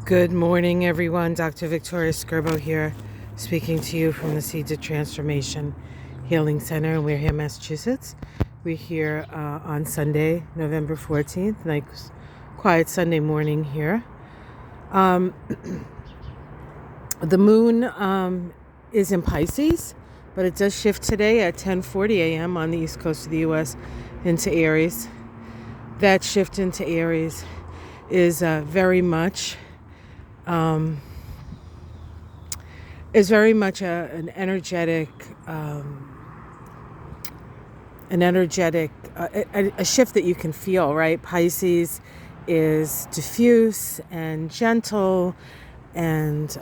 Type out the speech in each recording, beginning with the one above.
Good morning, everyone. Dr. Victoria Skirbo here, speaking to you from the Seeds of Transformation Healing Center in Wareham, Massachusetts. We're here on Sunday, November 14th, nice quiet Sunday morning here. The moon is in Pisces, but it does shift today at 10:40 a.m. on the east coast of the U.S. into Aries. That shift into Aries is very much an energetic, a shift that you can feel, right? Pisces is diffuse and gentle and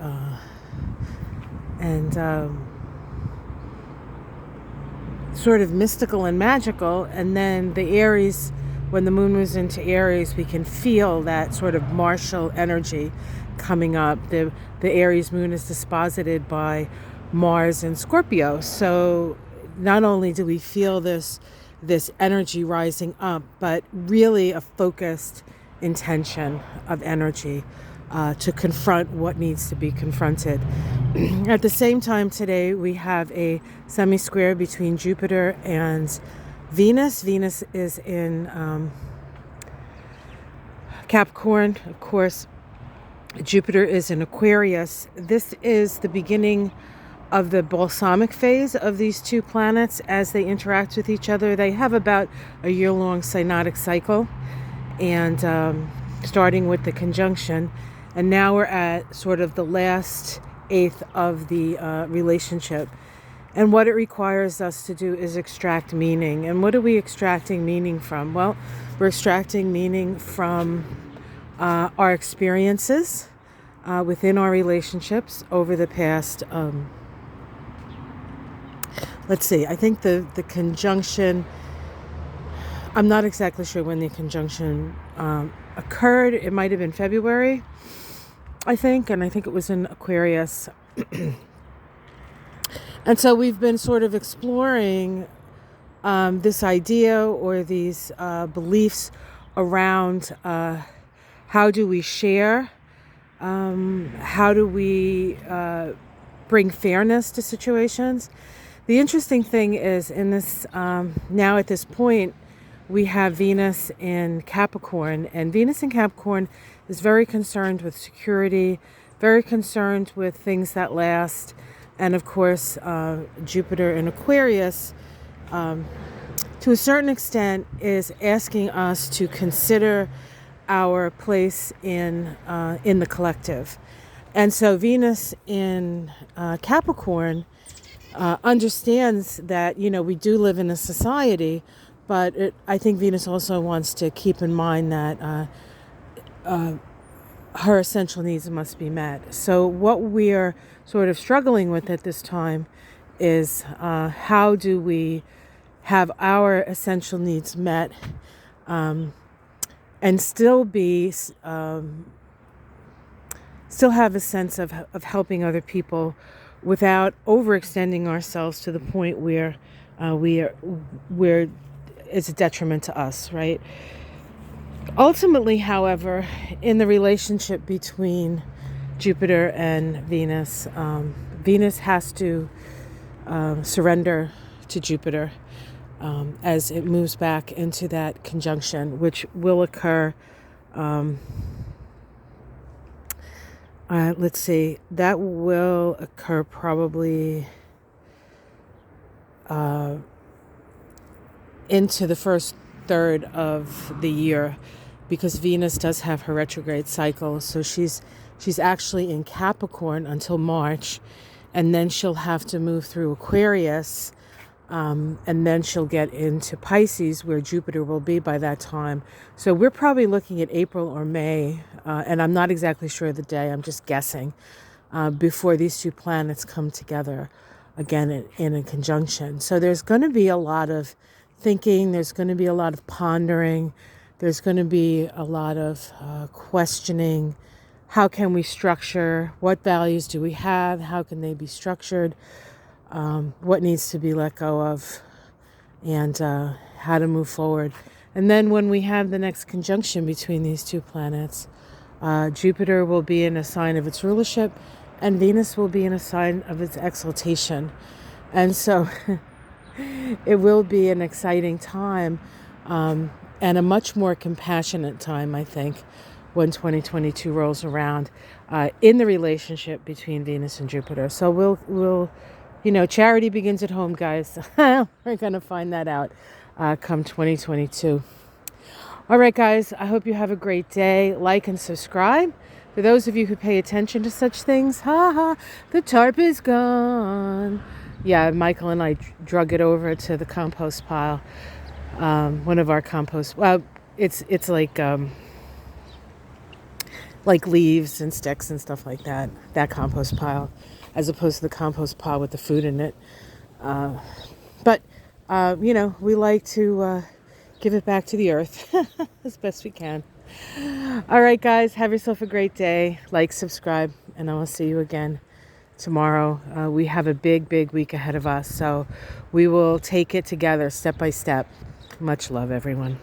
sort of mystical and magical. And then the Aries, when the moon moves into Aries, we can feel that sort of martial energy coming up. The Aries moon is disposited by Mars and Scorpio. So not only do we feel this energy rising up, but really a focused intention of energy to confront what needs to be confronted. At the same time today, we have a semi-square between Jupiter and Venus. Venus is in Capricorn, of course. Jupiter is in Aquarius. This is the beginning of the balsamic phase of these two planets as they interact with each other. They have about a year-long synodic cycle, and starting with the conjunction. And now we're at sort of the last eighth of the relationship. And what it requires us to do is extract meaning. And what are we extracting meaning from? Well, we're extracting meaning from our experiences within our relationships over the past, I think the conjunction, I'm not exactly sure when the conjunction occurred. It might have been February, I think, and I think it was in Aquarius. And so we've been sort of exploring this idea or these beliefs around how do we share, how do we bring fairness to situations. The interesting thing is in this, now at this point, we have Venus in Capricorn, and Venus in Capricorn is very concerned with security, very concerned with things that last, and of course, Jupiter in Aquarius, to a certain extent, is asking us to consider our place in the collective. And so Venus in Capricorn understands that, we do live in a society, but I think Venus also wants to keep in mind that her essential needs must be met. So what we're sort of struggling with at this time is how do we have our essential needs met and still have a sense of helping other people without overextending ourselves to the point where it's a detriment to us, right? Ultimately, however, in the relationship between Jupiter and Venus, Venus has to surrender to Jupiter as it moves back into that conjunction, which will occur. That will occur probably into the first third of the year, because Venus does have her retrograde cycle. So she's actually in Capricorn until March, and then she'll have to move through Aquarius, and then she'll get into Pisces, where Jupiter will be by that time. So we're probably looking at April or May, and I'm not exactly sure of the day, I'm just guessing, before these two planets come together again in a conjunction. So there's going to be a lot of thinking, there's going to be a lot of pondering, there's going to be a lot of questioning. How can we structure? What values do we have? How can they be structured? What needs to be let go of? And how to move forward. And then when we have the next conjunction between these two planets, Jupiter will be in a sign of its rulership, and Venus will be in a sign of its exaltation. And so it will be an exciting time, and a much more compassionate time, I think, when 2022 rolls around, in the relationship between Venus and Jupiter. So we'll charity begins at home, guys. We're going to find that out come 2022. All right, guys, I hope you have a great day. Like and subscribe. For those of you who pay attention to such things, the tarp is gone. Yeah, Michael and I drug it over to the compost pile. One of our compost, well, it's like leaves and sticks and stuff like that. That compost pile, as opposed to the compost pile with the food in it. But we like to give it back to the earth as best we can. All right, guys, have yourself a great day. Like, subscribe, and I will see you again tomorrow. We have a big week ahead of us, so we will take it together step by step. Much love, everyone.